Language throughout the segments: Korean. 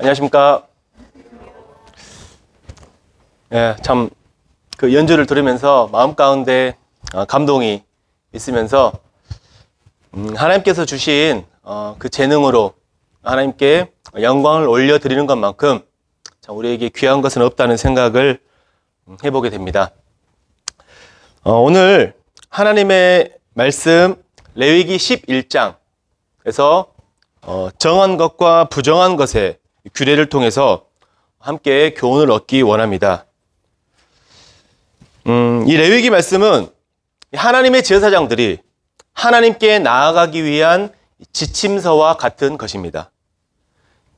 안녕하십니까. 참 그 연주를 들으면서 마음 가운데 감동이 있으면서 하나님께서 주신 그 재능으로 하나님께 영광을 올려드리는 것만큼 참 우리에게 귀한 것은 없다는 생각을 해보게 됩니다. 오늘 하나님의 말씀 레위기 11장에서 정한 것과 부정한 것의 규례를 통해서 함께 교훈을 얻기 원합니다. 이 레위기 말씀은 하나님의 제사장들이 하나님께 나아가기 위한 지침서와 같은 것입니다.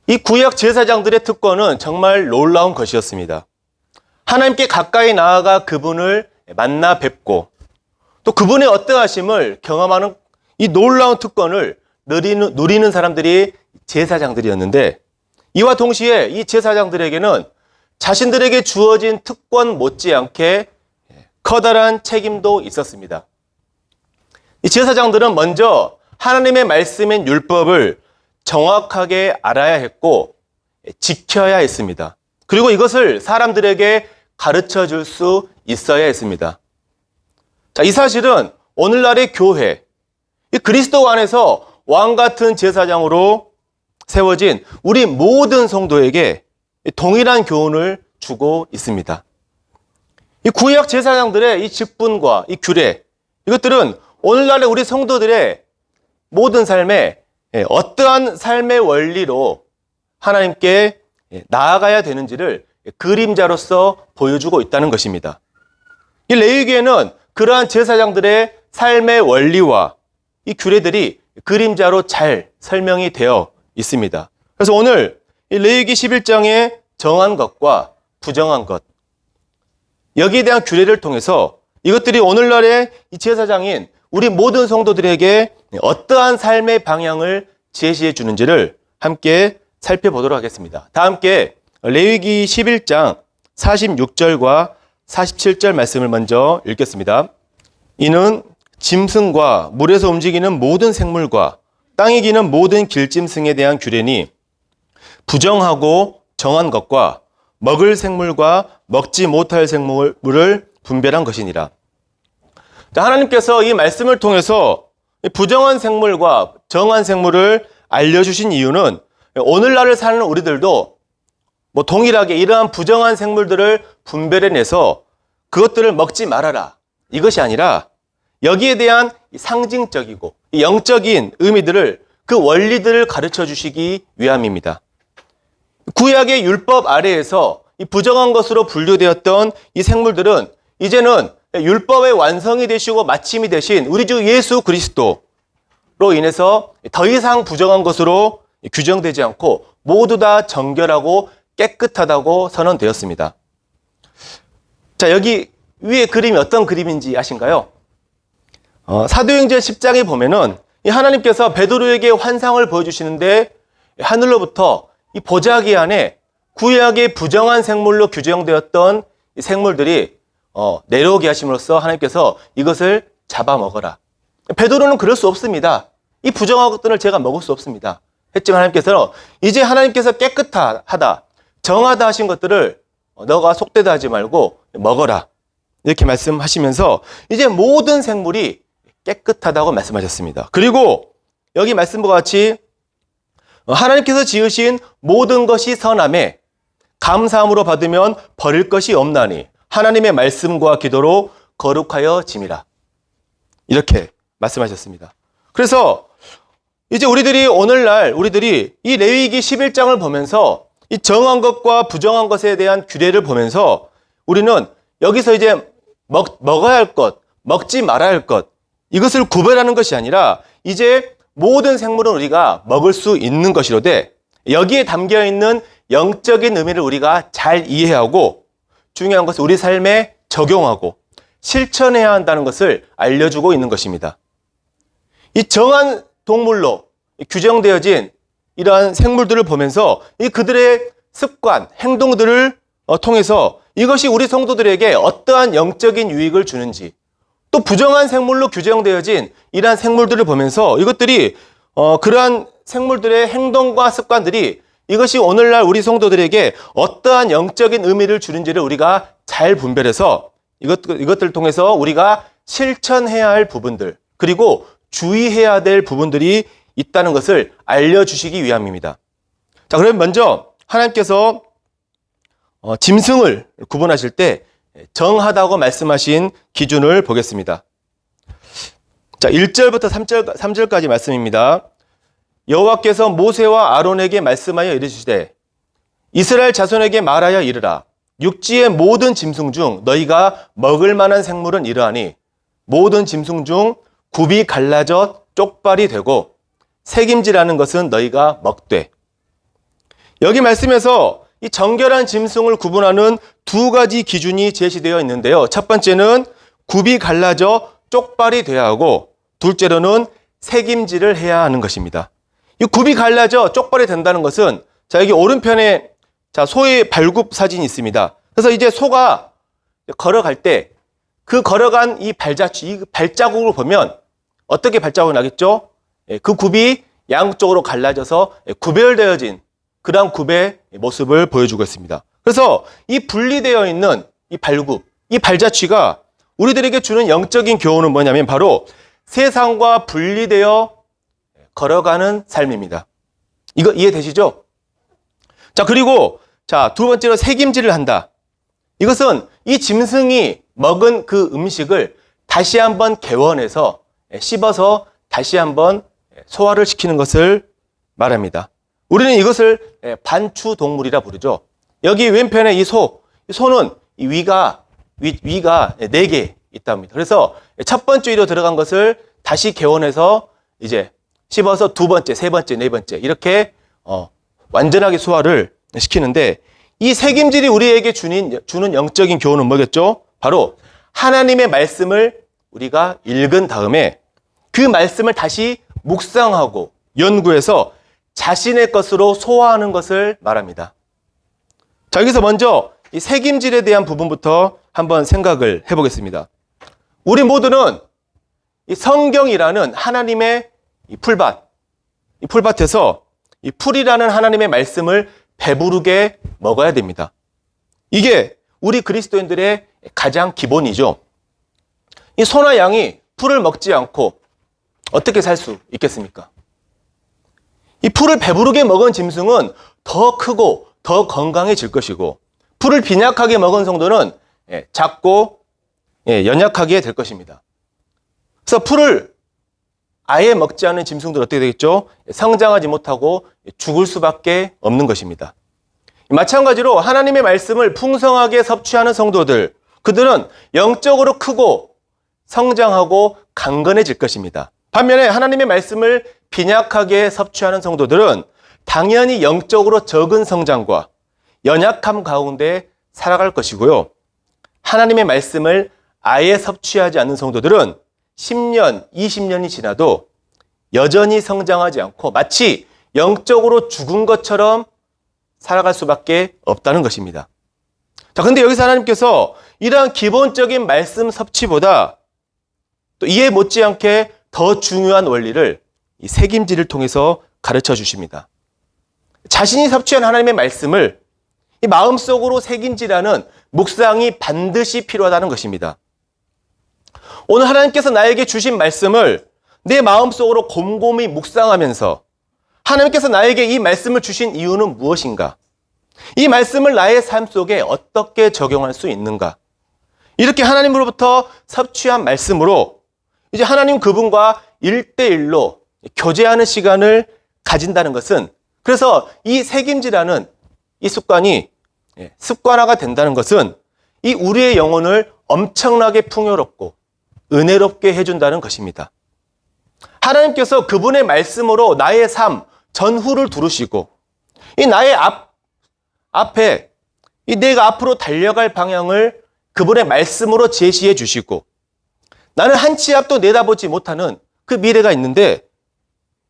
이 구약 제사장들의 특권은 정말 놀라운 것이었습니다. 하나님께 가까이 나아가 그분을 만나 뵙고 또 그분의 어떠하심을 경험하는 이 놀라운 특권을 누리는 사람들이 제사장들이었는데, 이와 동시에 이 제사장들에게는 자신들에게 주어진 특권 못지않게 커다란 책임도 있었습니다. 이 제사장들은 먼저 하나님의 말씀인 율법을 정확하게 알아야 했고 지켜야 했습니다. 그리고 이것을 사람들에게 가르쳐 줄 수 있어야 했습니다. 자, 이 사실은 오늘날의 교회, 이 그리스도 안에서 왕 같은 제사장으로 세워진 우리 모든 성도에게 동일한 교훈을 주고 있습니다. 이 구약 제사장들의 이 직분과 이 규례, 이것들은 오늘날의 우리 성도들의 모든 삶에 어떠한 삶의 원리로 하나님께 나아가야 되는지를 그림자로서 보여주고 있다는 것입니다. 이 레위기에는 그러한 제사장들의 삶의 원리와 이 규례들이 그림자로 잘 설명이 되어 있습니다. 그래서 오늘 이 레위기 11장에 정한 것과 부정한 것, 여기에 대한 규례를 통해서 이것들이 오늘날의 이 제사장인 우리 모든 성도들에게 어떠한 삶의 방향을 제시해 주는지를 함께 살펴보도록 하겠습니다. 다 함께 레위기 11장 46절과 47절 말씀을 먼저 읽겠습니다. 이는 짐승과 물에서 움직이는 모든 생물과 땅에 기는 모든 길짐승에 대한 규례니 부정하고 정한 것과 먹을 생물과 먹지 못할 생물을 분별한 것이니라. 하나님께서 이 말씀을 통해서 부정한 생물과 정한 생물을 알려주신 이유는 오늘날을 사는 우리들도 동일하게 이러한 부정한 생물들을 분별해내서 그것들을 먹지 말아라, 이것이 아니라 여기에 대한 상징적이고 영적인 의미들을, 그 원리들을 가르쳐 주시기 위함입니다. 구약의 율법 아래에서 이 부정한 것으로 분류되었던 이 생물들은 이제는 율법의 완성이 되시고 마침이 되신 우리 주 예수 그리스도로 인해서 더 이상 부정한 것으로 규정되지 않고 모두 다 정결하고 깨끗하다고 선언되었습니다. 자, 여기 위에 그림이 어떤 그림인지 아신가요? 사도행전 10장에 보면은 이 하나님께서 베드로에게 환상을 보여주시는데 하늘로부터 이 보자기 안에 구약의 부정한 생물로 규정되었던 이 생물들이 내려오게 하심으로써 하나님께서 이것을 잡아먹어라. 베드로는 그럴 수 없습니다. 이 부정한 것들을 제가 먹을 수 없습니다. 했지만 하나님께서 이제 하나님께서 깨끗하다, 정하다 하신 것들을 너가 속되다 하지 말고 먹어라, 이렇게 말씀하시면서 이제 모든 생물이 깨끗하다고 말씀하셨습니다. 그리고 여기 말씀과 같이 하나님께서 지으신 모든 것이 선함에 감사함으로 받으면 버릴 것이 없나니 하나님의 말씀과 기도로 거룩하여 짐이라, 이렇게 말씀하셨습니다. 그래서 이제 오늘날 우리들이 이 레위기 11장을 보면서 이 정한 것과 부정한 것에 대한 규례를 보면서 우리는 여기서 이제 먹어야 할 것, 먹지 말아야 할 것, 이것을 구별하는 것이 아니라 이제 모든 생물은 우리가 먹을 수 있는 것이로되 여기에 담겨 있는 영적인 의미를 우리가 잘 이해하고 중요한 것은 우리 삶에 적용하고 실천해야 한다는 것을 알려주고 있는 것입니다. 이 정한 동물로 규정되어진 이러한 생물들을 보면서 이 그들의 습관, 행동들을 통해서 이것이 우리 성도들에게 어떠한 영적인 유익을 주는지, 또 부정한 생물로 규정되어진 이러한 생물들을 보면서 이것들이 그러한 생물들의 행동과 습관들이 이것이 오늘날 우리 성도들에게 어떠한 영적인 의미를 주는지를 우리가 잘 분별해서 이것들을 통해서 우리가 실천해야 할 부분들, 그리고 주의해야 될 부분들이 있다는 것을 알려주시기 위함입니다. 자, 그럼 먼저 하나님께서 짐승을 구분하실 때 정하다고 말씀하신 기준을 보겠습니다. 자, 1절부터 3절까지 말씀입니다. 여호와께서 모세와 아론에게 말씀하여 이르시되 이스라엘 자손에게 말하여 이르라. 육지의 모든 짐승 중 너희가 먹을 만한 생물은 이러하니 모든 짐승 중 굽이 갈라져 쪽발이 되고 색임질하는 것은 너희가 먹되. 여기 말씀에서 이 정결한 짐승을 구분하는 두 가지 기준이 제시되어 있는데요. 첫 번째는 굽이 갈라져 쪽발이 되어야 하고, 둘째로는 색임질을 해야 하는 것입니다. 이 굽이 갈라져 쪽발이 된다는 것은, 자, 여기 오른편에 소의 발굽 사진이 있습니다. 그래서 이제 소가 걸어갈 때 그 걸어간 이 발자국을 보면 어떻게 발자국이 나겠죠? 그 굽이 양쪽으로 갈라져서 구별되어진 그런 굽의 모습을 보여주고 있습니다. 그래서 이 분리되어 있는 이 발굽, 이 발자취가 우리들에게 주는 영적인 교훈은 뭐냐면 바로 세상과 분리되어 걸어가는 삶입니다. 이거 이해되시죠? 자, 그리고 두 번째로 색임질을 한다. 이것은 이 짐승이 먹은 그 음식을 다시 한번 개원해서 씹어서 다시 한번 소화를 시키는 것을 말합니다. 우리는 이것을 반추 동물이라 부르죠. 여기 왼편에 이 소는 이 위가 4개 있답니다. 그래서 첫 번째 위로 들어간 것을 다시 개원해서 이제 씹어서 두 번째, 세 번째, 네 번째 이렇게 완전하게 소화를 시키는데, 이 색임질이 우리에게 주는 영적인 교훈은 뭐겠죠? 바로 하나님의 말씀을 우리가 읽은 다음에 그 말씀을 다시 묵상하고 연구해서 자신의 것으로 소화하는 것을 말합니다. 자, 여기서 먼저 이 색임질에 대한 부분부터 한번 생각을 해보겠습니다. 우리 모두는 이 성경이라는 하나님의 이 풀밭에서 이 풀이라는 하나님의 말씀을 배부르게 먹어야 됩니다. 이게 우리 그리스도인들의 가장 기본이죠. 이 소나 양이 풀을 먹지 않고 어떻게 살 수 있겠습니까? 이 풀을 배부르게 먹은 짐승은 더 크고 더 건강해질 것이고, 풀을 빈약하게 먹은 성도는 작고 연약하게 될 것입니다. 그래서 풀을 아예 먹지 않는 짐승들 어떻게 되겠죠? 성장하지 못하고 죽을 수밖에 없는 것입니다. 마찬가지로 하나님의 말씀을 풍성하게 섭취하는 성도들, 그들은 영적으로 크고 성장하고 강건해질 것입니다. 반면에 하나님의 말씀을 빈약하게 섭취하는 성도들은 당연히 영적으로 적은 성장과 연약함 가운데 살아갈 것이고요. 하나님의 말씀을 아예 섭취하지 않는 성도들은 10년, 20년이 지나도 여전히 성장하지 않고 마치 영적으로 죽은 것처럼 살아갈 수밖에 없다는 것입니다. 자, 근데 여기서 하나님께서 이러한 기본적인 말씀 섭취보다 또 이에 못지않게 더 중요한 원리를 이 색임질을 통해서 가르쳐 주십니다. 자신이 섭취한 하나님의 말씀을 이 마음속으로 색임질하는 묵상이 반드시 필요하다는 것입니다. 오늘 하나님께서 나에게 주신 말씀을 내 마음속으로 곰곰이 묵상하면서 하나님께서 나에게 이 말씀을 주신 이유는 무엇인가? 이 말씀을 나의 삶 속에 어떻게 적용할 수 있는가? 이렇게 하나님으로부터 섭취한 말씀으로 이제 하나님 그분과 1대1로 교제하는 시간을 가진다는 것은, 그래서 이 색임질하는 이 습관이 습관화가 된다는 것은 이 우리의 영혼을 엄청나게 풍요롭고 은혜롭게 해준다는 것입니다. 하나님께서 그분의 말씀으로 나의 삶 전후를 두르시고 이 나의 앞에 이 내가 앞으로 달려갈 방향을 그분의 말씀으로 제시해 주시고, 나는 한 치 앞도 내다보지 못하는 그 미래가 있는데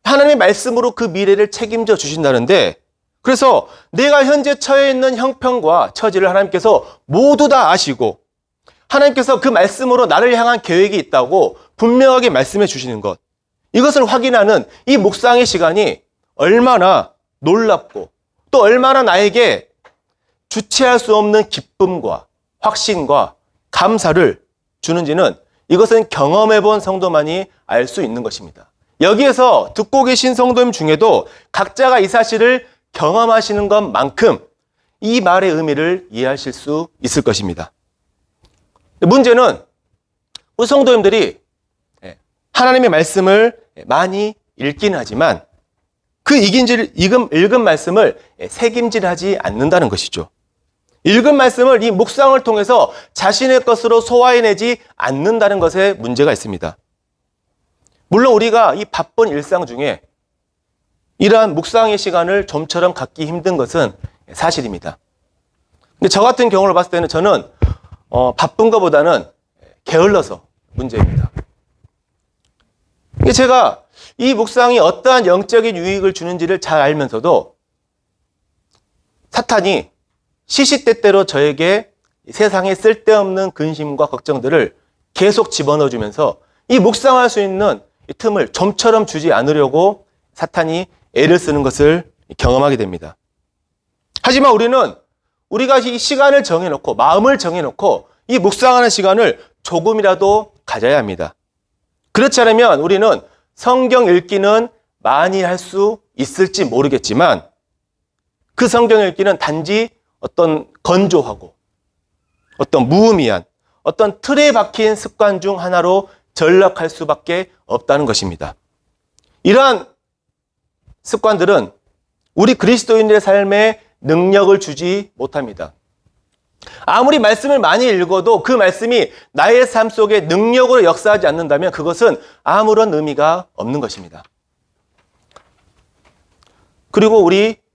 하나님의 말씀으로 그 미래를 책임져 주신다는데, 그래서 내가 현재 처해 있는 형편과 처지를 하나님께서 모두 다 아시고 하나님께서 그 말씀으로 나를 향한 계획이 있다고 분명하게 말씀해 주시는 것, 이것을 확인하는 이 묵상의 시간이 얼마나 놀랍고 또 얼마나 나에게 주체할 수 없는 기쁨과 확신과 감사를 주는지는 이것은 경험해 본 성도만이 알 수 있는 것입니다. 여기에서 듣고 계신 성도님 중에도 각자가 이 사실을 경험하시는 것만큼 이 말의 의미를 이해하실 수 있을 것입니다. 문제는 우리 성도님들이 하나님의 말씀을 많이 읽기는 하지만 그 읽은 말씀을 새김질하지 않는다는 것이죠. 읽은 말씀을 이 묵상을 통해서 자신의 것으로 소화해내지 않는다는 것에 문제가 있습니다. 물론 우리가 이 바쁜 일상 중에 이러한 묵상의 시간을 좀처럼 갖기 힘든 것은 사실입니다. 근데 저 같은 경우를 봤을 때는 저는 바쁜 것보다는 게을러서 문제입니다. 제가 이 묵상이 어떠한 영적인 유익을 주는지를 잘 알면서도 사탄이 시시때때로 저에게 세상에 쓸데없는 근심과 걱정들을 계속 집어넣어주면서 이 묵상할 수 있는 이 틈을 좀처럼 주지 않으려고 사탄이 애를 쓰는 것을 경험하게 됩니다. 하지만 우리가 이 시간을 정해놓고 마음을 정해놓고 이 묵상하는 시간을 조금이라도 가져야 합니다. 그렇지 않으면 우리는 성경 읽기는 많이 할 수 있을지 모르겠지만 그 성경 읽기는 단지 어떤 건조하고 어떤 무의미한 어떤 틀에 박힌 습관 중 하나로 전락할 수밖에 없다는 것입니다. 이러한 습관들은 우리 그리스도인들의 삶에 능력을 주지 못합니다. 아무리 말씀을 많이 읽어도 그 말씀이 나의 삶 속에 능력으로 역사하지 않는다면 그것은 아무런 의미가 없는 것입니다. 그리고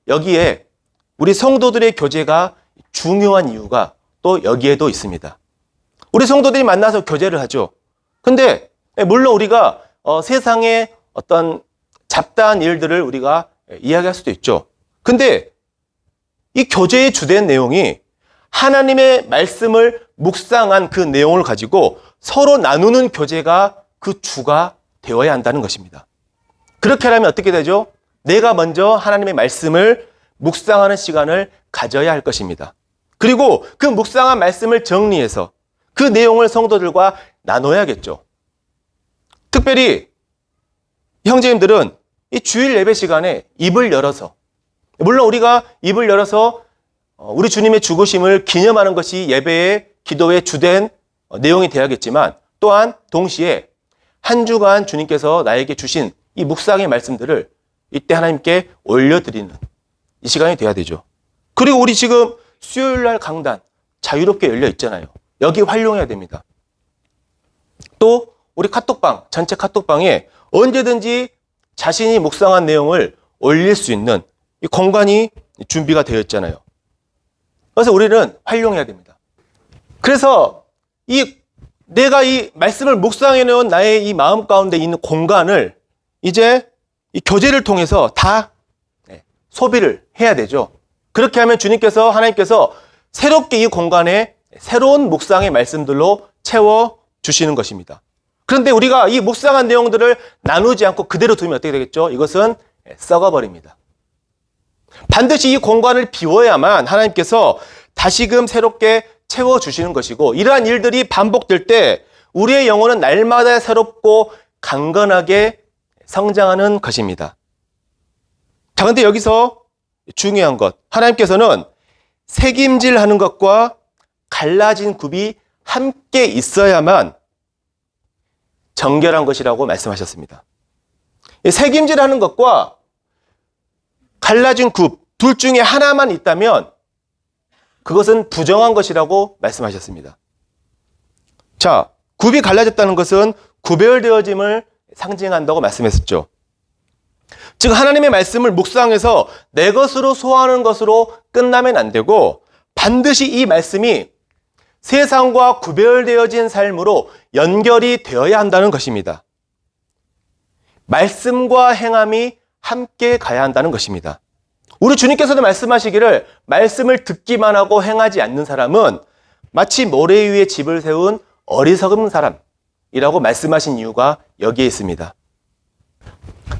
여기에 우리 성도들의 교제가 중요한 이유가 또 여기에도 있습니다. 우리 성도들이 만나서 교제를 하죠. 근데 물론 우리가 세상의 어떤 잡다한 일들을 우리가 이야기할 수도 있죠. 근데 이 교제의 주된 내용이 하나님의 말씀을 묵상한 그 내용을 가지고 서로 나누는 교제가 그 주가 되어야 한다는 것입니다. 그렇게 하려면 어떻게 되죠? 내가 먼저 하나님의 말씀을 묵상하는 시간을 가져야 할 것입니다. 그리고 그 묵상한 말씀을 정리해서 그 내용을 성도들과 나눠야겠죠. 특별히 형제님들은 이 주일 예배 시간에 입을 열어서, 물론 우리가 입을 열어서 우리 주님의 죽으심을 기념하는 것이 예배의 기도의 주된 내용이 되어야겠지만 또한 동시에 한 주간 주님께서 나에게 주신 이 묵상의 말씀들을 이때 하나님께 올려드리는 이 시간이 돼야 되죠. 그리고 우리 지금 수요일날 강단 자유롭게 열려 있잖아요. 여기 활용해야 됩니다. 또 우리 카톡방, 전체 카톡방에 언제든지 자신이 묵상한 내용을 올릴 수 있는 이 공간이 준비가 되어 있잖아요. 그래서 우리는 활용해야 됩니다. 그래서 내가 이 말씀을 묵상해 놓은 나의 이 마음 가운데 있는 공간을 이제 이 교제를 통해서 다 소비를 해야 되죠. 그렇게 하면 하나님께서 새롭게 이 공간에 새로운 묵상의 말씀들로 채워 주시는 것입니다. 그런데 우리가 이 묵상한 내용들을 나누지 않고 그대로 두면 어떻게 되겠죠? 이것은 썩어버립니다. 반드시 이 공간을 비워야만 하나님께서 다시금 새롭게 채워주시는 것이고, 이러한 일들이 반복될 때 우리의 영혼은 날마다 새롭고 강건하게 성장하는 것입니다. 자, 근데 여기서 중요한 것, 하나님께서는 새김질하는 것과 갈라진 굽이 함께 있어야만 정결한 것이라고 말씀하셨습니다. 새김질하는 것과 갈라진 굽, 둘 중에 하나만 있다면 그것은 부정한 것이라고 말씀하셨습니다. 자, 굽이 갈라졌다는 것은 구별되어짐을 상징한다고 말씀했었죠. 즉 하나님의 말씀을 묵상해서 내 것으로 소화하는 것으로 끝나면 안 되고 반드시 이 말씀이 세상과 구별되어진 삶으로 연결이 되어야 한다는 것입니다. 말씀과 행함이 함께 가야 한다는 것입니다. 우리 주님께서도 말씀하시기를 말씀을 듣기만 하고 행하지 않는 사람은 마치 모래 위에 집을 세운 어리석은 사람이라고 말씀하신 이유가 여기에 있습니다.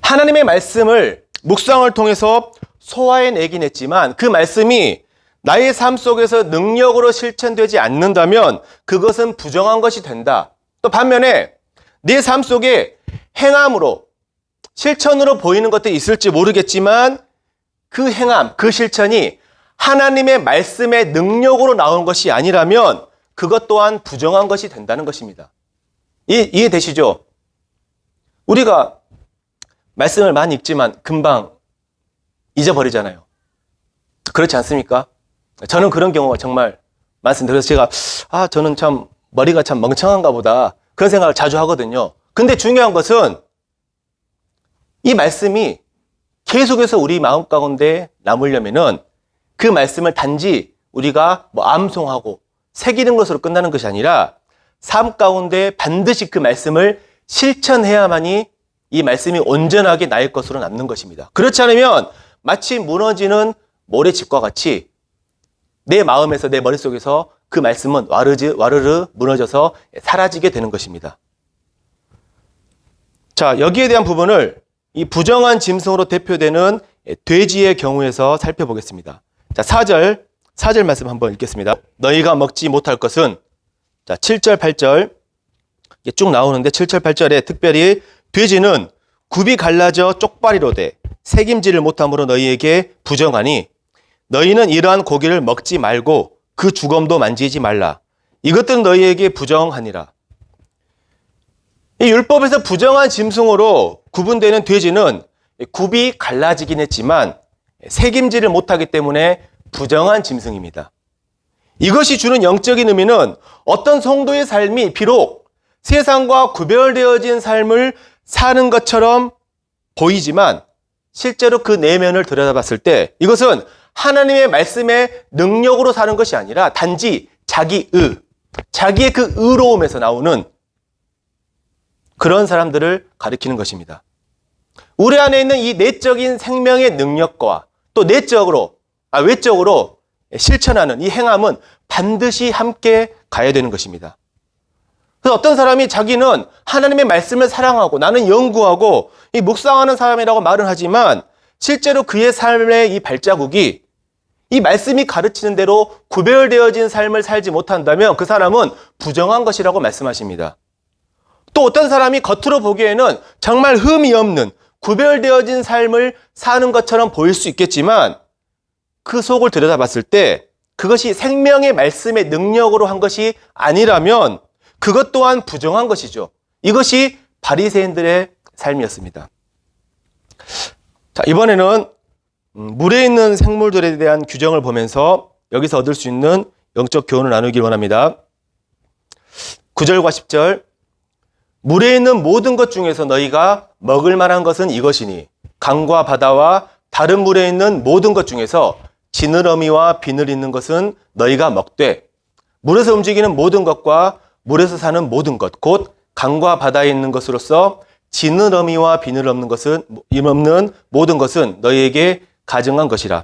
하나님의 말씀을 묵상을 통해서 소화해내긴 했지만 그 말씀이 나의 삶 속에서 능력으로 실천되지 않는다면 그것은 부정한 것이 된다. 또 반면에 내 삶 속에 행함으로, 실천으로 보이는 것들이 있을지 모르겠지만 그 행함, 그 실천이 하나님의 말씀의 능력으로 나온 것이 아니라면 그것 또한 부정한 것이 된다는 것입니다. 이해되시죠? 우리가 말씀을 많이 읽지만 금방 잊어버리잖아요. 그렇지 않습니까? 저는 그런 경우가 정말 많습니다. 그래서 제가 저는 참 머리가 참 멍청한가 보다 그런 생각을 자주 하거든요. 근데 중요한 것은 이 말씀이 계속해서 우리 마음 가운데 남으려면은 그 말씀을 단지 우리가 암송하고 새기는 것으로 끝나는 것이 아니라 삶 가운데 반드시 그 말씀을 실천해야만이 이 말씀이 온전하게 나의 것으로 남는 것입니다. 그렇지 않으면 마치 무너지는 모래집과 같이 내 마음에서, 내 머릿속에서 그 말씀은 와르르 무너져서 사라지게 되는 것입니다. 자, 여기에 대한 부분을 이 부정한 짐승으로 대표되는 돼지의 경우에서 살펴보겠습니다. 자, 4절 말씀 한번 읽겠습니다. 너희가 먹지 못할 것은, 자, 7절, 8절 쭉 나오는데 7절, 8절에 특별히 돼지는 굽이 갈라져 쪽발이로 돼 새김질을 못함으로 너희에게 부정하니 너희는 이러한 고기를 먹지 말고 그 주검도 만지지 말라. 이것들은 너희에게 부정하니라. 이 율법에서 부정한 짐승으로 구분되는 돼지는 굽이 갈라지긴 했지만 새김질을 못하기 때문에 부정한 짐승입니다. 이것이 주는 영적인 의미는 어떤 성도의 삶이 비록 세상과 구별되어진 삶을 사는 것처럼 보이지만 실제로 그 내면을 들여다봤을 때 이것은 하나님의 말씀의 능력으로 사는 것이 아니라 단지 자기의 그 의로움에서 나오는 그런 사람들을 가리키는 것입니다. 우리 안에 있는 이 내적인 생명의 능력과 또 외적으로 실천하는 이 행함은 반드시 함께 가야 되는 것입니다. 그래서 어떤 사람이 자기는 하나님의 말씀을 사랑하고 나는 연구하고 이 묵상하는 사람이라고 말은 하지만 실제로 그의 삶의 이 발자국이 이 말씀이 가르치는 대로 구별되어진 삶을 살지 못한다면 그 사람은 부정한 것이라고 말씀하십니다. 또 어떤 사람이 겉으로 보기에는 정말 흠이 없는 구별되어진 삶을 사는 것처럼 보일 수 있겠지만 그 속을 들여다봤을 때 그것이 생명의 말씀의 능력으로 한 것이 아니라면 그것 또한 부정한 것이죠. 이것이 바리새인들의 삶이었습니다. 자, 이번에는 물에 있는 생물들에 대한 규정을 보면서 여기서 얻을 수 있는 영적 교훈을 나누길 원합니다. 9절과 10절 물에 있는 모든 것 중에서 너희가 먹을 만한 것은 이것이니 강과 바다와 다른 물에 있는 모든 것 중에서 지느러미와 비늘 있는 것은 너희가 먹되 물에서 움직이는 모든 것과 물에서 사는 모든 것 곧 강과 바다에 있는 것으로서 지느러미와 비늘 없는 모든 것은 너희에게 가증한 것이라.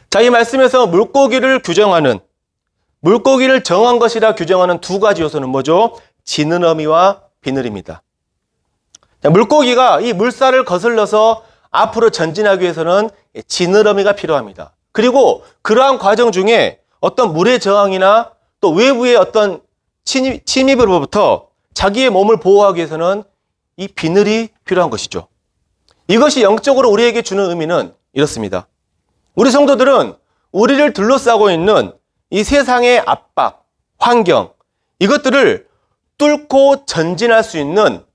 자, 이 말씀에서 물고기를 정한 것이라 규정하는 두 가지 요소는 뭐죠? 지느러미와 비늘입니다. 자, 물고기가 이 물살을 거슬러서 앞으로 전진하기 위해서는 지느러미가 필요합니다. 그리고 그러한 과정 중에 어떤 물의 저항이나 또 외부의 어떤 침입으로부터 자기의 몸을 보호하기 위해서는 이 비늘이 필요한 것이죠. 이것이 영적으로 우리에게 주는 의미는 이렇습니다. 우리 성도들은 우리를 둘러싸고 있는 이 세상의 압박, 환경, 이것들을 뚫고 전진할 수 있는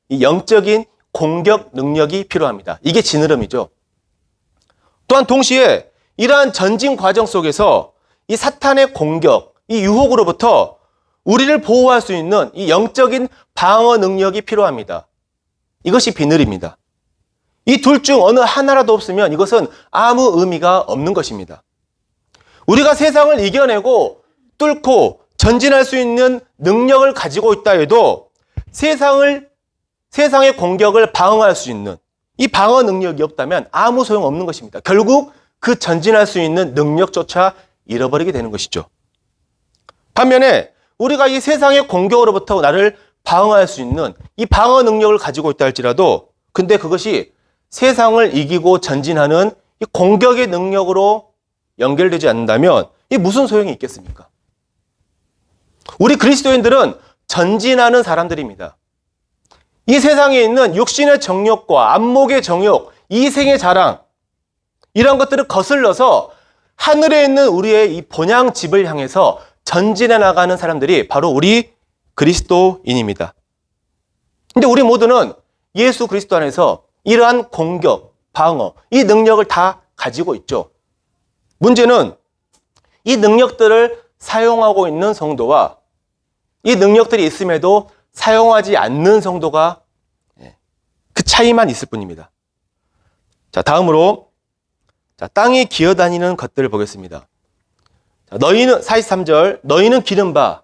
이 영적인 공격 능력이 필요합니다. 이게 지느러미죠. 또한 동시에 이러한 전진 과정 속에서 이 사탄의 공격, 이 유혹으로부터 우리를 보호할 수 있는 이 영적인 방어 능력이 필요합니다. 이것이 비늘입니다. 이 둘 중 어느 하나라도 없으면 이것은 아무 의미가 없는 것입니다. 우리가 세상을 이겨내고 뚫고 전진할 수 있는 능력을 가지고 있다 해도 세상의 공격을 방어할 수 있는 이 방어 능력이 없다면 아무 소용없는 것입니다. 결국 그 전진할 수 있는 능력조차 잃어버리게 되는 것이죠. 반면에 우리가 이 세상의 공격으로부터 나를 방어할 수 있는 이 방어 능력을 가지고 있다 할지라도 근데 그것이 세상을 이기고 전진하는 이 공격의 능력으로 연결되지 않는다면 이 무슨 소용이 있겠습니까? 우리 그리스도인들은 전진하는 사람들입니다. 이 세상에 있는 육신의 정욕과 안목의 정욕, 이생의 자랑, 이런 것들을 거슬러서 하늘에 있는 우리의 이 본향 집을 향해서 전진해 나가는 사람들이 바로 우리 그리스도인입니다. 근데 우리 모두는 예수 그리스도 안에서 이러한 공격, 방어, 이 능력을 다 가지고 있죠. 문제는 이 능력들을 사용하고 있는 성도와 이 능력들이 있음에도 사용하지 않는 성도가 그 차이만 있을 뿐입니다. 자, 다음으로 땅에 기어다니는 것들을 보겠습니다. 너희는 43절 너희는 기른바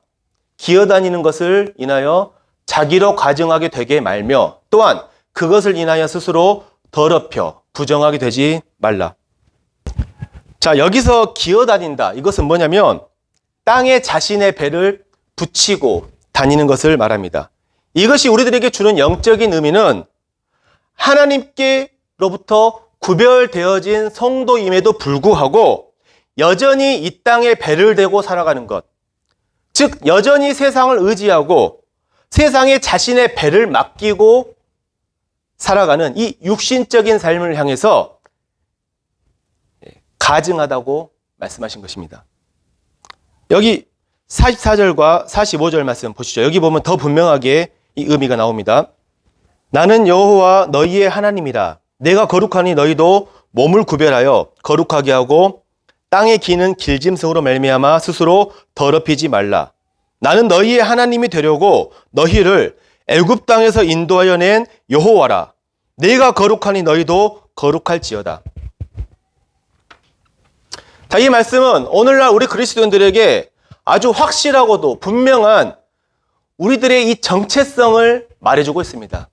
기어다니는 것을 인하여 자기로 가증하게 되게 말며 또한 그것을 인하여 스스로 더럽혀 부정하게 되지 말라. 자, 여기서 기어다닌다. 이것은 뭐냐면 땅에 자신의 배를 붙이고 다니는 것을 말합니다. 이것이 우리들에게 주는 영적인 의미는 하나님께로부터 구별되어진 성도임에도 불구하고 여전히 이 땅에 배를 대고 살아가는 것. 즉, 여전히 세상을 의지하고 세상에 자신의 배를 맡기고 살아가는 이 육신적인 삶을 향해서 가증하다고 말씀하신 것입니다. 여기 44절과 45절 말씀 보시죠. 여기 보면 더 분명하게 이 의미가 나옵니다. 나는 여호와 너희의 하나님이라. 내가 거룩하니 너희도 몸을 구별하여 거룩하게 하고 땅에 기는 길짐승으로 말미암아 스스로 더럽히지 말라. 나는 너희의 하나님이 되려고 너희를 애굽 땅에서 인도하여 낸 여호와라. 내가 거룩하니 너희도 거룩할지어다. 자, 이 말씀은 오늘날 우리 그리스도인들에게 아주 확실하고도 분명한 우리들의 이 정체성을 말해주고 있습니다.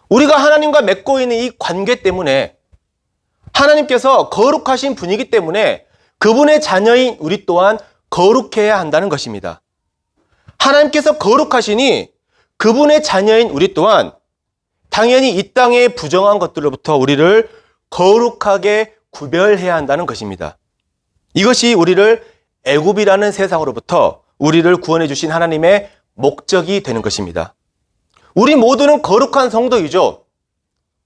우리가 하나님과 맺고 있는 이 관계 때문에 하나님께서 거룩하신 분이기 때문에 그분의 자녀인 우리 또한 거룩해야 한다는 것입니다. 하나님께서 거룩하시니 그분의 자녀인 우리 또한 당연히 이 땅의 부정한 것들로부터 우리를 거룩하게 구별해야 한다는 것입니다. 이것이 우리를 애굽이라는 세상으로부터 우리를 구원해 주신 하나님의 목적이 되는 것입니다. 우리 모두는 거룩한 성도이죠.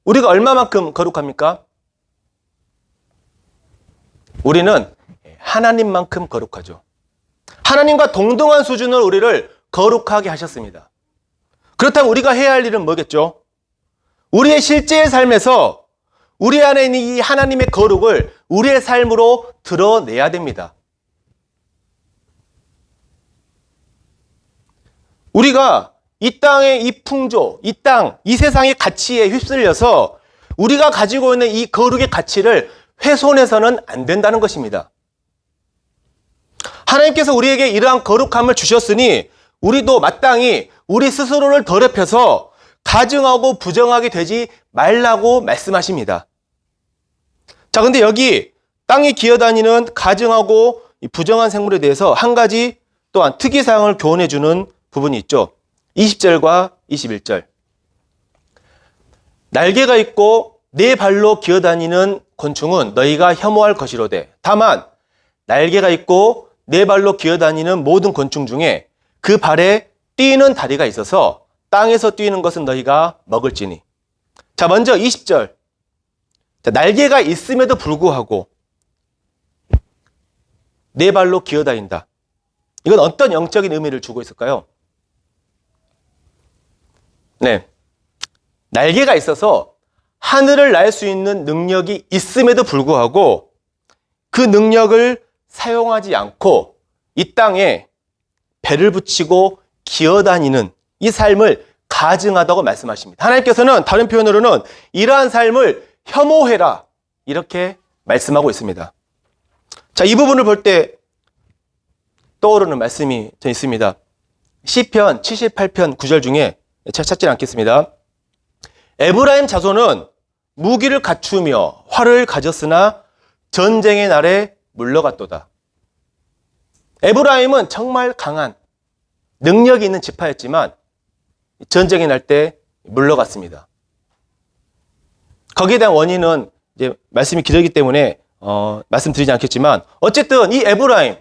우리가 얼마만큼 거룩합니까? 우리는 하나님만큼 거룩하죠. 하나님과 동등한 수준으로 우리를 거룩하게 하셨습니다. 그렇다면 우리가 해야 할 일은 뭐겠죠? 우리의 실제의 삶에서 우리 안에 있는 이 하나님의 거룩을 우리의 삶으로 드러내야 됩니다. 우리가 이 땅의 이 풍조, 이 땅, 이 세상의 가치에 휩쓸려서 우리가 가지고 있는 이 거룩의 가치를 훼손해서는 안 된다는 것입니다. 하나님께서 우리에게 이러한 거룩함을 주셨으니 우리도 마땅히 우리 스스로를 더럽혀서 가증하고 부정하게 되지 말라고 말씀하십니다. 자, 근데 여기 땅에 기어다니는 가증하고 부정한 생물에 대해서 한 가지 또한 특이사항을 교훈해 주는 부분이 있죠. 20절과 21절. 날개가 있고 네 발로 기어다니는 곤충은 너희가 혐오할 것이로되 다만 날개가 있고 네 발로 기어다니는 모든 곤충 중에 그 발에 뛰는 다리가 있어서 땅에서 뛰는 것은 너희가 먹을지니. 자, 먼저 20절. 자, 날개가 있음에도 불구하고 네 발로 기어다닌다. 이건 어떤 영적인 의미를 주고 있을까요? 네. 날개가 있어서 하늘을 날 수 있는 능력이 있음에도 불구하고 그 능력을 사용하지 않고 이 땅에 배를 붙이고 기어다니는 이 삶을 가증하다고 말씀하십니다. 하나님께서는 다른 표현으로는 이러한 삶을 혐오해라 이렇게 말씀하고 있습니다. 자, 이 부분을 볼 때 떠오르는 말씀이 전 있습니다. 시편 78편 9절 중에 제가 찾지는 않겠습니다. 에브라임 자손은 무기를 갖추며 활을 가졌으나 전쟁의 날에 물러갔도다. 에브라임은 정말 강한 능력이 있는 지파였지만 전쟁이 날 때 물러갔습니다. 거기에 대한 원인은 이제 말씀이 길기 때문에 말씀드리지 않겠지만 어쨌든 이 에브라임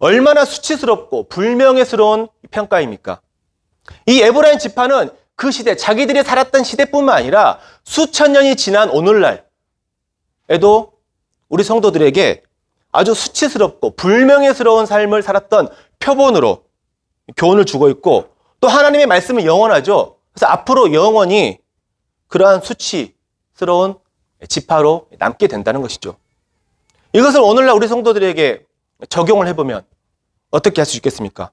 얼마나 수치스럽고 불명예스러운 평가입니까? 이 에브라임 지파는 그 시대, 자기들이 살았던 시대뿐만 아니라 수천 년이 지난 오늘날에도 우리 성도들에게 아주 수치스럽고 불명예스러운 삶을 살았던 표본으로 교훈을 주고 있고, 또 하나님의 말씀은 영원하죠. 그래서 앞으로 영원히 그러한 수치스러운 지파로 남게 된다는 것이죠. 이것을 오늘날 우리 성도들에게 적용을 해보면 어떻게 할 수 있겠습니까?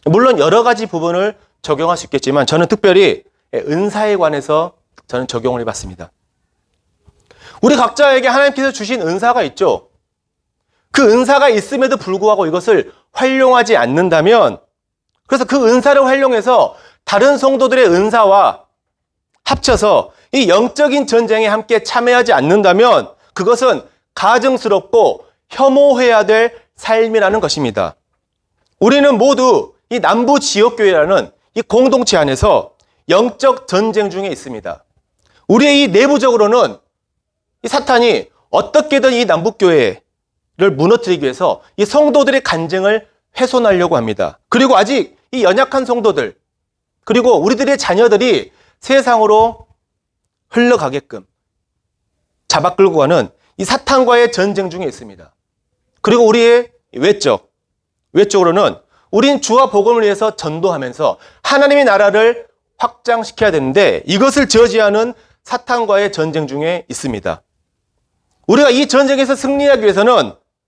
물론 여러 가지 부분을 적용할 수 있겠지만 저는 특별히 은사에 관해서 저는 적용을 해봤습니다. 우리 각자에게 하나님께서 주신 은사가 있죠. 그 은사가 있음에도 불구하고 이것을 활용하지 않는다면, 그래서 그 은사를 활용해서 다른 성도들의 은사와 합쳐서 이 영적인 전쟁에 함께 참여하지 않는다면 그것은 가증스럽고 혐오해야 될 삶이라는 것입니다. 우리는 모두 이 남부 지역교회라는 이 공동체 안에서 영적 전쟁 중에 있습니다. 우리의 이 내부적으로는 이 사탄이 어떻게든 이 남북교회를 무너뜨리기 위해서 이 성도들의 간증을 훼손하려고 합니다. 그리고 아직 이 연약한 성도들, 그리고 우리들의 자녀들이 세상으로 흘러가게끔 잡아 끌고 가는 이 사탄과의 전쟁 중에 있습니다. 그리고 우리의 외적으로는 우린 주와 복음을 위해서 전도하면서 하나님의 나라를 확장시켜야 되는데 이것을 저지하는 사탄과의 전쟁 중에 있습니다. 우리가 이 전쟁에서 승리하기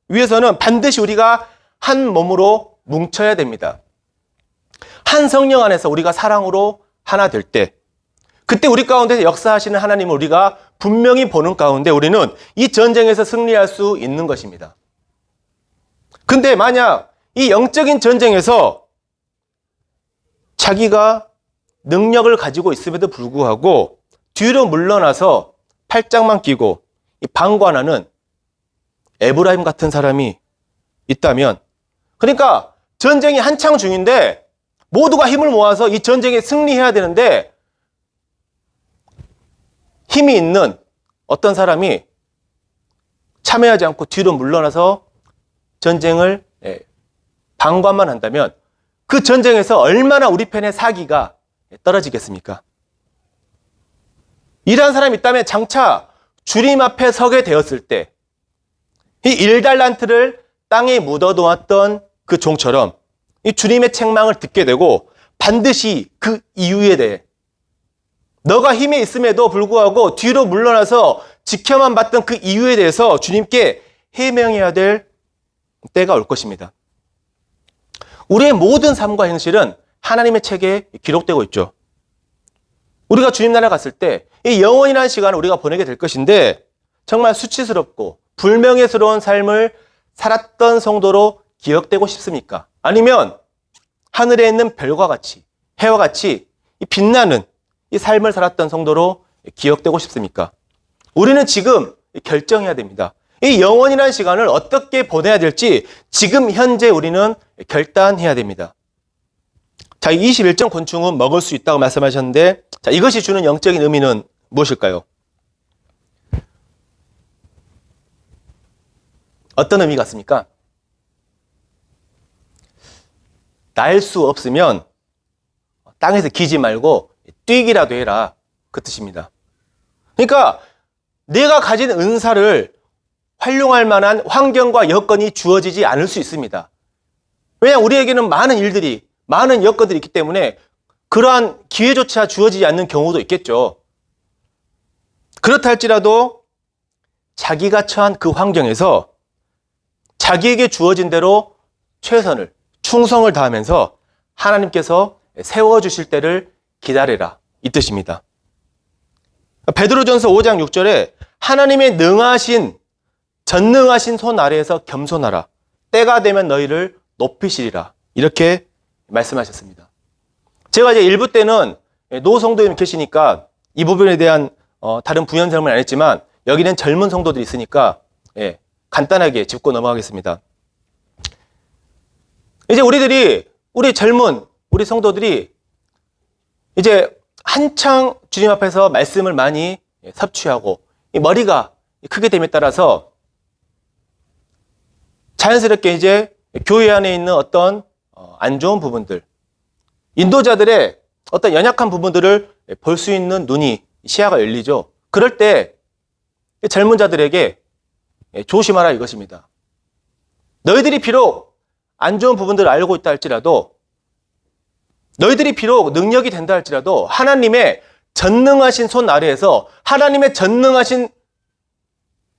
위해서는 반드시 우리가 한 몸으로 뭉쳐야 됩니다. 한 성령 안에서 우리가 사랑으로 하나 될 때, 그때 우리 가운데 역사하시는 하나님을 우리가 분명히 보는 가운데 우리는 이 전쟁에서 승리할 수 있는 것입니다. 근데 만약 이 영적인 전쟁에서 자기가 능력을 가지고 있음에도 불구하고 뒤로 물러나서 팔짱만 끼고 방관하는 에브라임 같은 사람이 있다면, 그러니까 전쟁이 한창 중인데 모두가 힘을 모아서 이 전쟁에 승리해야 되는데 힘이 있는 어떤 사람이 참여하지 않고 뒤로 물러나서 전쟁을 방관만 한다면 그 전쟁에서 얼마나 우리 편의 사기가 떨어지겠습니까? 이러한 사람이 있다면 장차 주님 앞에 서게 되었을 때 이 1달란트를 땅에 묻어놓았던 그 종처럼 이 주님의 책망을 듣게 되고 반드시 그 이유에 대해 너가 힘이 있음에도 불구하고 뒤로 물러나서 지켜만 봤던 그 이유에 대해서 주님께 해명해야 될 때가 올 것입니다. 우리의 모든 삶과 행실은 하나님의 책에 기록되고 있죠. 우리가 주님 나라 갔을 때 이 영원이라는 시간을 우리가 보내게 될 것인데 정말 수치스럽고 불명예스러운 삶을 살았던 성도로 기억되고 싶습니까? 아니면 하늘에 있는 별과 같이, 해와 같이 이 빛나는 이 삶을 살았던 성도로 기억되고 싶습니까? 우리는 지금 결정해야 됩니다. 이 영원이라는 시간을 어떻게 보내야 될지 지금 현재 우리는 결단해야 됩니다. 자, 21종 곤충은 먹을 수 있다고 말씀하셨는데, 자, 이것이 주는 영적인 의미는 무엇일까요? 어떤 의미 같습니까? 날 수 없으면 땅에서 기지 말고 뛰기라도 해라, 그 뜻입니다. 그러니까 내가 가진 은사를 활용할 만한 환경과 여건이 주어지지 않을 수 있습니다. 왜냐하면 우리에게는 많은 일들이, 많은 여건들이 있기 때문에 그러한 기회조차 주어지지 않는 경우도 있겠죠. 그렇다 할지라도 자기가 처한 그 환경에서 자기에게 주어진 대로 최선을, 충성을 다하면서 하나님께서 세워주실 때를 기다리라, 이 뜻입니다. 베드로전서 5장 6절에 하나님의 능하신, 전능하신 손 아래에서 겸손하라. 때가 되면 너희를 높이시리라. 이렇게 말씀하셨습니다. 제가 이제 일부 때는 노 성도님 계시니까 이 부분에 대한 다른 부연 설명을 안 했지만 여기는 젊은 성도들이 있으니까 간단하게 짚고 넘어가겠습니다. 이제 우리 성도들이 이제 한창 주님 앞에서 말씀을 많이 섭취하고 이 머리가 크게 됨에 따라서 자연스럽게 이제 교회 안에 있는 어떤 안 좋은 부분들, 인도자들의 어떤 연약한 부분들을 볼 수 있는 눈이, 시야가 열리죠. 그럴 때 젊은 자들에게 조심하라 이것입니다. 너희들이 비록 안 좋은 부분들을 알고 있다 할지라도, 너희들이 비록 능력이 된다 할지라도 하나님의 전능하신 손 아래에서 하나님의 전능하신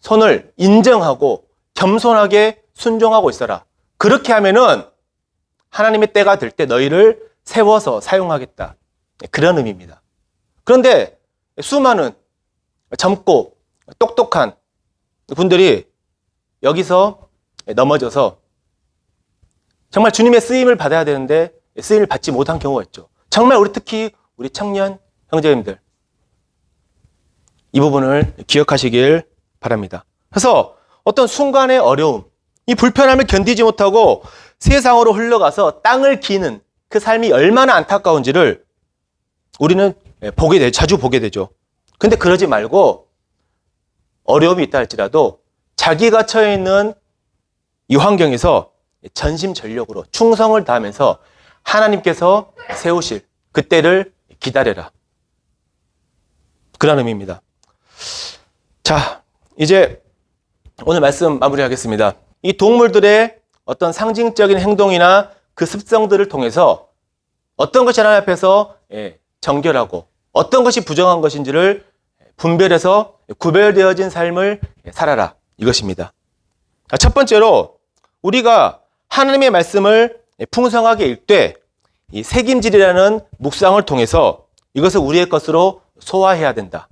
손을 인정하고 겸손하게 순종하고 있어라. 그렇게 하면은 하나님의 때가 될 때 너희를 세워서 사용하겠다. 그런 의미입니다. 그런데 수많은 젊고 똑똑한 분들이 여기서 넘어져서 정말 주님의 쓰임을 받아야 되는데 쓰임을 받지 못한 경우가 있죠. 정말 특히 우리 청년 형제님들, 이 부분을 기억하시길 바랍니다. 그래서 어떤 순간의 어려움, 이 불편함을 견디지 못하고 세상으로 흘러가서 땅을 기는 그 삶이 얼마나 안타까운지를 우리는 자주 보게 되죠. 근데 그러지 말고 어려움이 있다 할지라도 자기가 처해 있는 이 환경에서 전심전력으로 충성을 다하면서 하나님께서 세우실 그때를 기다려라. 그런 의미입니다. 자, 이제 오늘 말씀 마무리하겠습니다. 이 동물들의 어떤 상징적인 행동이나 그 습성들을 통해서 어떤 것이 하나님 앞에서 정결하고 어떤 것이 부정한 것인지를 분별해서 구별되어진 삶을 살아라. 이것입니다. 첫 번째로 우리가 하나님의 말씀을 풍성하게 읽되 이 새김질이라는 묵상을 통해서 이것을 우리의 것으로 소화해야 된다.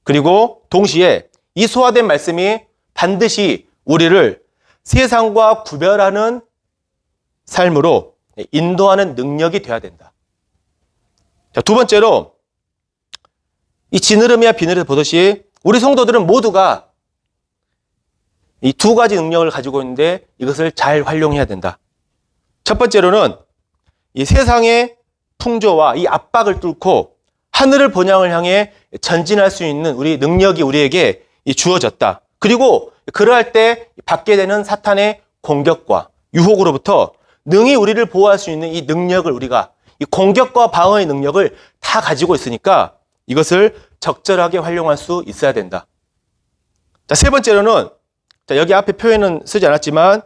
그리고 동시에 이 소화된 말씀이 반드시 우리를 세상과 구별하는 삶으로 인도하는 능력이 되어야 된다. 자, 두 번째로 이 지느러미와 비늘에서 보듯이 우리 성도들은 모두가 이 두 가지 능력을 가지고 있는데 이것을 잘 활용해야 된다. 첫 번째로는 이 세상의 풍조와 이 압박을 뚫고 하늘을 본향을 향해 전진할 수 있는 우리 능력이 우리에게 주어졌다. 그리고 그러할 때 받게 되는 사탄의 공격과 유혹으로부터 능히 우리를 보호할 수 있는 이 능력을 우리가 이 공격과 방어의 능력을 다 가지고 있으니까 이것을 적절하게 활용할 수 있어야 된다. 자, 세 번째로는 여기 앞에 표현은 쓰지 않았지만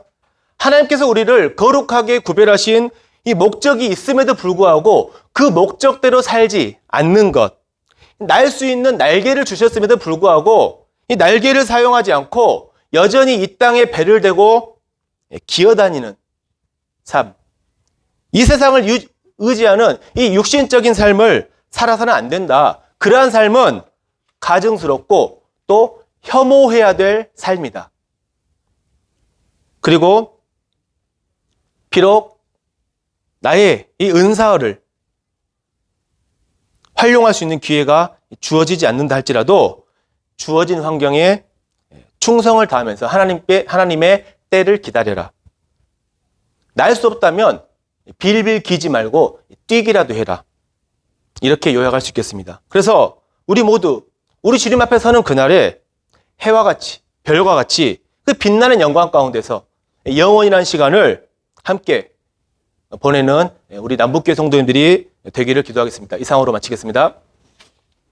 하나님께서 우리를 거룩하게 구별하신 이 목적이 있음에도 불구하고 그 목적대로 살지 않는 것, 날 수 있는 날개를 주셨음에도 불구하고 이 날개를 사용하지 않고 여전히 이 땅에 배를 대고 기어다니는 삶, 이 세상을 의지하는 이 육신적인 삶을 살아서는 안 된다. 그러한 삶은 가증스럽고 또 혐오해야 될 삶이다. 그리고 비록 나의 이 은사를 활용할 수 있는 기회가 주어지지 않는다 할지라도 주어진 환경에 충성을 다하면서 하나님의 때를 기다려라. 날 수 없다면 빌빌 기지 말고 뛰기라도 해라. 이렇게 요약할 수 있겠습니다. 그래서 우리 모두 우리 주님 앞에 서는 그날에 해와 같이 별과 같이 그 빛나는 영광 가운데서 영원이라는 시간을 함께 보내는 우리 남북교회 성도님들이 되기를 기도하겠습니다. 이상으로 마치겠습니다.